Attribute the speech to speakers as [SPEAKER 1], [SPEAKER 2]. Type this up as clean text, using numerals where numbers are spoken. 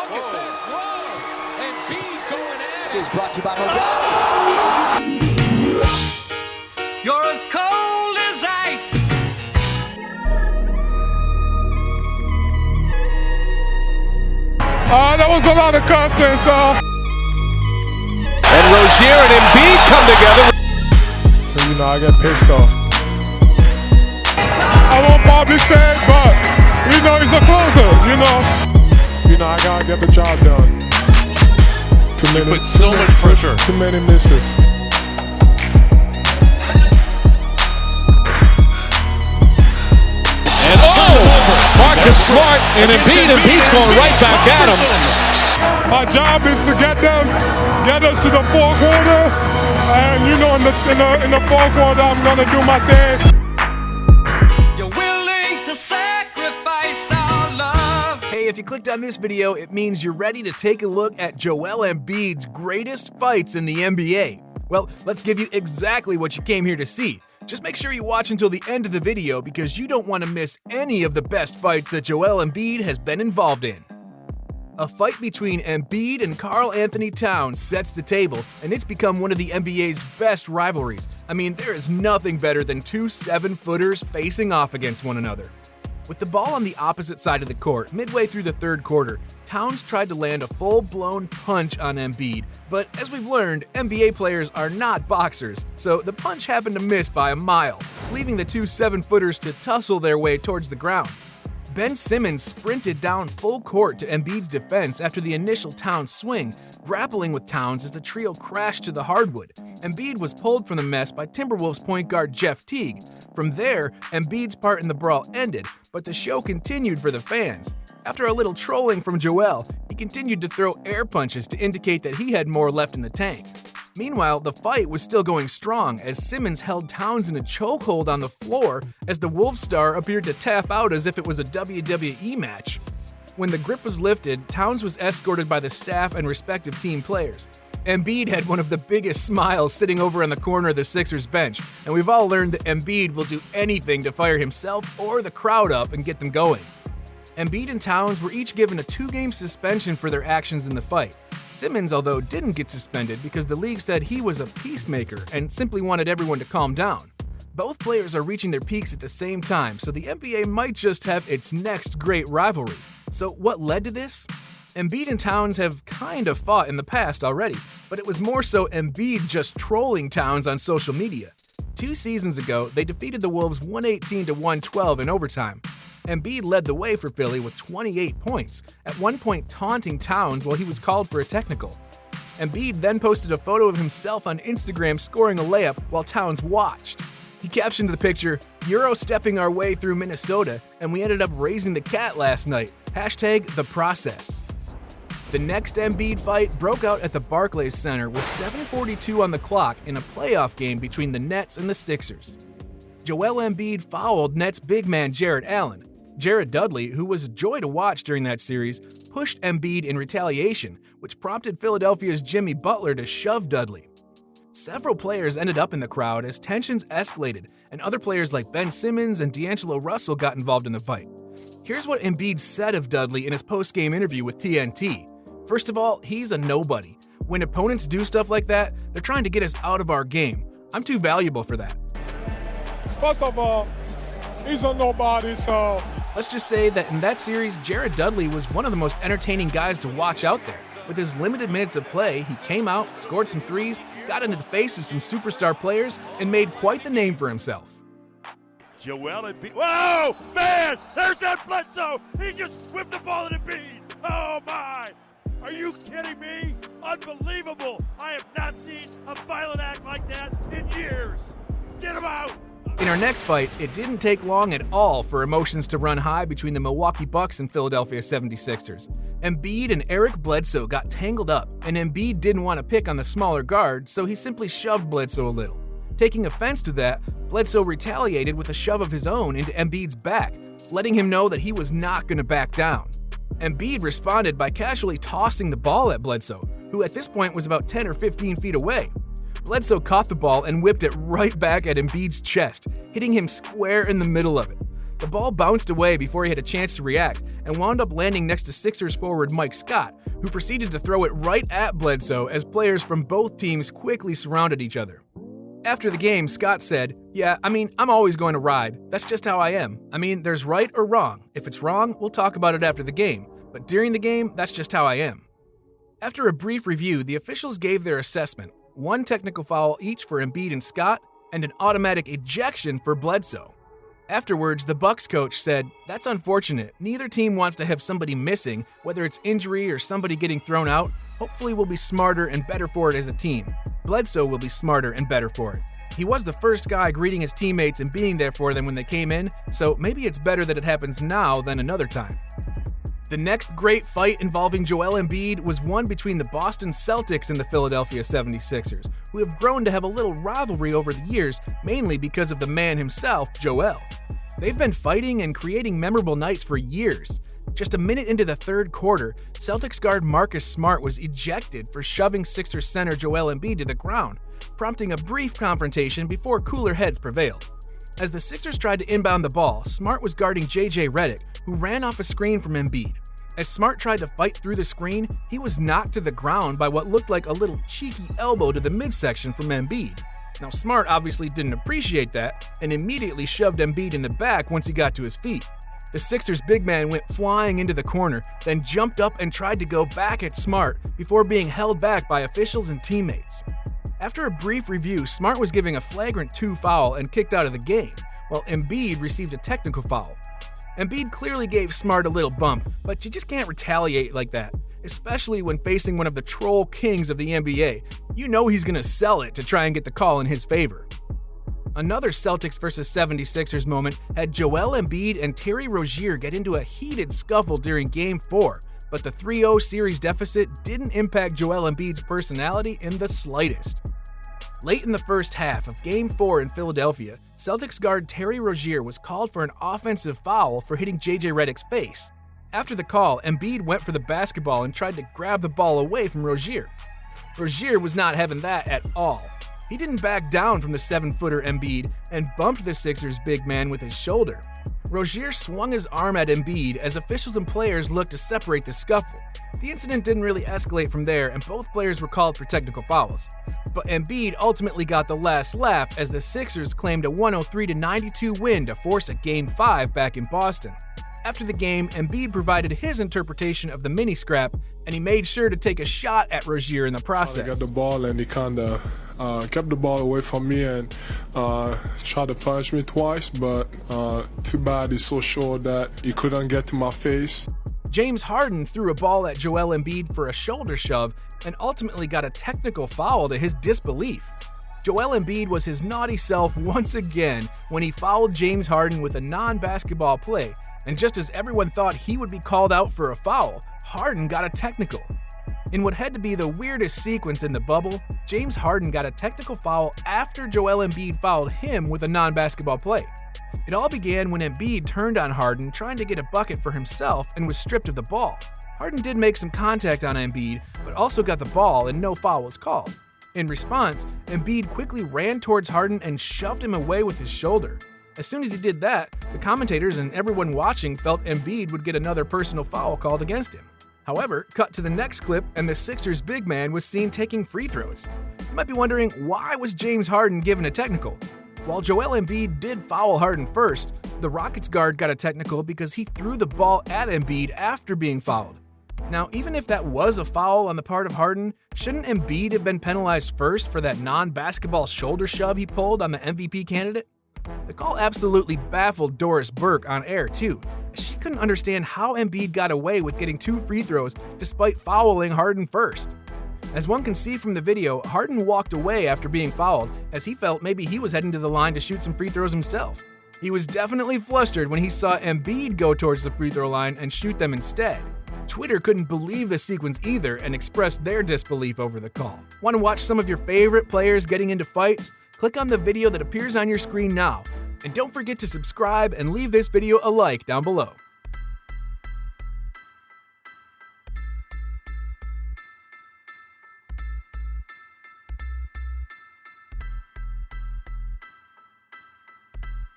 [SPEAKER 1] Look at this. Whoa. Embiid going at it.
[SPEAKER 2] Is brought to you by Modelo.
[SPEAKER 3] You're as cold as ice.
[SPEAKER 4] That was a lot of cussing, so.
[SPEAKER 5] And Rozier and Embiid come together.
[SPEAKER 4] So, I get pissed off. I won't probably say it, but, he's a closer, I gotta get the job done.
[SPEAKER 5] Put so much pressure.
[SPEAKER 4] Too many misses.
[SPEAKER 5] And Marcus Smart and Embiid's going right back at him.
[SPEAKER 4] My job is to get us to the fourth quarter, and in the fourth quarter I'm gonna do my thing.
[SPEAKER 3] You're willing to sacrifice our love.
[SPEAKER 6] Hey, if you clicked on this video, it means you're ready to take a look at Joel Embiid's greatest fights in the NBA. Well, let's give you exactly what you came here to see. Just make sure you watch until the end of the video because you don't want to miss any of the best fights that Joel Embiid has been involved in. A fight between Embiid and KarlAnthony Towns sets the table, and it's become one of the NBA's best rivalries. I mean, there is nothing better than two 7-footers facing off against one another. With the ball on the opposite side of the court, midway through the third quarter, Towns tried to land a full-blown punch on Embiid, but as we've learned, NBA players are not boxers, so the punch happened to miss by a mile, leaving the two 7-footers to tussle their way towards the ground. Ben Simmons sprinted down full court to Embiid's defense after the initial Towns swing, grappling with Towns as the trio crashed to the hardwood. Embiid was pulled from the mess by Timberwolves point guard Jeff Teague. From there, Embiid's part in the brawl ended, but the show continued for the fans. After a little trolling from Joel, he continued to throw air punches to indicate that he had more left in the tank. Meanwhile, the fight was still going strong as Simmons held Towns in a chokehold on the floor as the Wolves star appeared to tap out as if it was a WWE match. When the grip was lifted, Towns was escorted by the staff and respective team players. Embiid had one of the biggest smiles sitting over in the corner of the Sixers bench, and we've all learned that Embiid will do anything to fire himself or the crowd up and get them going. Embiid and Towns were each given a 2-game suspension for their actions in the fight. Simmons, although, didn't get suspended because the league said he was a peacemaker and simply wanted everyone to calm down. Both players are reaching their peaks at the same time, so the NBA might just have its next great rivalry. So what led to this? Embiid and Towns have kind of fought in the past already, but it was more so Embiid just trolling Towns on social media. 2 seasons ago, they defeated the Wolves 118-112 in overtime. Embiid led the way for Philly with 28 points, at one point taunting Towns while he was called for a technical. Embiid then posted a photo of himself on Instagram scoring a layup while Towns watched. He captioned the picture, "Euro stepping our way through Minnesota, and we ended up raising the cat last night. #TheProcess." The next Embiid fight broke out at the Barclays Center with 7:42 on the clock in a playoff game between the Nets and the Sixers. Joel Embiid fouled Nets big man Jarrett Allen. Jarrett Dudley, who was a joy to watch during that series, pushed Embiid in retaliation, which prompted Philadelphia's Jimmy Butler to shove Dudley. Several players ended up in the crowd as tensions escalated, and other players like Ben Simmons and D'Angelo Russell got involved in the fight. Here's what Embiid said of Dudley in his post-game interview with TNT. First of all, he's a nobody. When opponents do stuff like that, they're trying to get us out of our game. I'm too valuable for that.
[SPEAKER 4] First of all, he's a nobody, so.
[SPEAKER 6] Let's just say that in that series, Jarrett Dudley was one of the most entertaining guys to watch out there. With his limited minutes of play, he came out, scored some threes, got into the face of some superstar players, and made quite the name for himself.
[SPEAKER 7] Joel Embiid. Whoa, man! There's that Bledsoe! He just whipped the ball at Embiid! Oh, my! Are you kidding me? Unbelievable! I have not seen a violent act like that in years! Get him out!
[SPEAKER 6] In our next fight, it didn't take long at all for emotions to run high between the Milwaukee Bucks and Philadelphia 76ers. Embiid and Eric Bledsoe got tangled up, and Embiid didn't want to pick on the smaller guard, so he simply shoved Bledsoe a little. Taking offense to that, Bledsoe retaliated with a shove of his own into Embiid's back, letting him know that he was not going to back down. Embiid responded by casually tossing the ball at Bledsoe, who at this point was about 10 or 15 feet away. Bledsoe caught the ball and whipped it right back at Embiid's chest, hitting him square in the middle of it. The ball bounced away before he had a chance to react and wound up landing next to Sixers forward Mike Scott, who proceeded to throw it right at Bledsoe as players from both teams quickly surrounded each other. After the game, Scott said, "Yeah, I'm always going to ride. That's just how I am. There's right or wrong. If it's wrong, we'll talk about it after the game. But during the game, that's just how I am." After a brief review, the officials gave their assessment: 1 technical foul each for Embiid and Scott, and an automatic ejection for Bledsoe. Afterwards, the Bucks coach said, "That's unfortunate. Neither team wants to have somebody missing, whether it's injury or somebody getting thrown out. Hopefully we'll be smarter and better for it as a team. Bledsoe will be smarter and better for it. He was the first guy greeting his teammates and being there for them when they came in, so maybe it's better that it happens now than another time." The next great fight involving Joel Embiid was one between the Boston Celtics and the Philadelphia 76ers, who have grown to have a little rivalry over the years, mainly because of the man himself, Joel. They've been fighting and creating memorable nights for years. Just a minute into the third quarter, Celtics guard Marcus Smart was ejected for shoving Sixers center Joel Embiid to the ground, prompting a brief confrontation before cooler heads prevailed. As the Sixers tried to inbound the ball, Smart was guarding JJ Redick, who ran off a screen from Embiid. As Smart tried to fight through the screen, he was knocked to the ground by what looked like a little cheeky elbow to the midsection from Embiid. Now, Smart obviously didn't appreciate that and immediately shoved Embiid in the back once he got to his feet. The Sixers' big man went flying into the corner, then jumped up and tried to go back at Smart before being held back by officials and teammates. After a brief review, Smart was giving a flagrant 2 foul and kicked out of the game, while Embiid received a technical foul. Embiid clearly gave Smart a little bump, but you just can't retaliate like that, especially when facing one of the troll kings of the NBA. You know he's going to sell it to try and get the call in his favor. Another Celtics vs 76ers moment had Joel Embiid and Terry Rozier get into a heated scuffle during Game 4, but the 3-0 series deficit didn't impact Joel Embiid's personality in the slightest. Late in the first half of Game 4 in Philadelphia, Celtics guard Terry Rozier was called for an offensive foul for hitting JJ Redick's face. After the call, Embiid went for the basketball and tried to grab the ball away from Rozier. Rozier was not having that at all. He didn't back down from the 7-footer Embiid and bumped the Sixers' big man with his shoulder. Rozier swung his arm at Embiid as officials and players looked to separate the scuffle. The incident didn't really escalate from there, and both players were called for technical fouls. But Embiid ultimately got the last laugh as the Sixers claimed a 103-92 win to force a Game 5 back in Boston. After the game, Embiid provided his interpretation of the mini-scrap, and he made sure to take a shot at Rozier in the process.
[SPEAKER 4] He got the ball and he kind of kept the ball away from me and tried to punch me twice, but too bad he's so short that he couldn't get to my face.
[SPEAKER 6] James Harden threw a ball at Joel Embiid for a shoulder shove and ultimately got a technical foul to his disbelief. Joel Embiid was his naughty self once again when he fouled James Harden with a non-basketball play, and just as everyone thought he would be called out for a foul, Harden got a technical. In what had to be the weirdest sequence in the bubble, James Harden got a technical foul after Joel Embiid fouled him with a non-basketball play. It all began when Embiid turned on Harden trying to get a bucket for himself and was stripped of the ball. Harden did make some contact on Embiid, but also got the ball and no foul was called. In response, Embiid quickly ran towards Harden and shoved him away with his shoulder. As soon as he did that, the commentators and everyone watching felt Embiid would get another personal foul called against him. However, cut to the next clip and the Sixers' big man was seen taking free throws. You might be wondering, why was James Harden given a technical? While Joel Embiid did foul Harden first, the Rockets guard got a technical because he threw the ball at Embiid after being fouled. Now, even if that was a foul on the part of Harden, shouldn't Embiid have been penalized first for that non-basketball shoulder shove he pulled on the MVP candidate? The call absolutely baffled Doris Burke on air too. She couldn't understand how Embiid got away with getting 2 free throws despite fouling Harden first. As one can see from the video, Harden walked away after being fouled as he felt maybe he was heading to the line to shoot some free throws himself. He was definitely flustered when he saw Embiid go towards the free throw line and shoot them instead. Twitter couldn't believe the sequence either and expressed their disbelief over the call. Want to watch some of your favorite players getting into fights? Click on the video that appears on your screen now. And don't forget to subscribe and leave this video a like down below.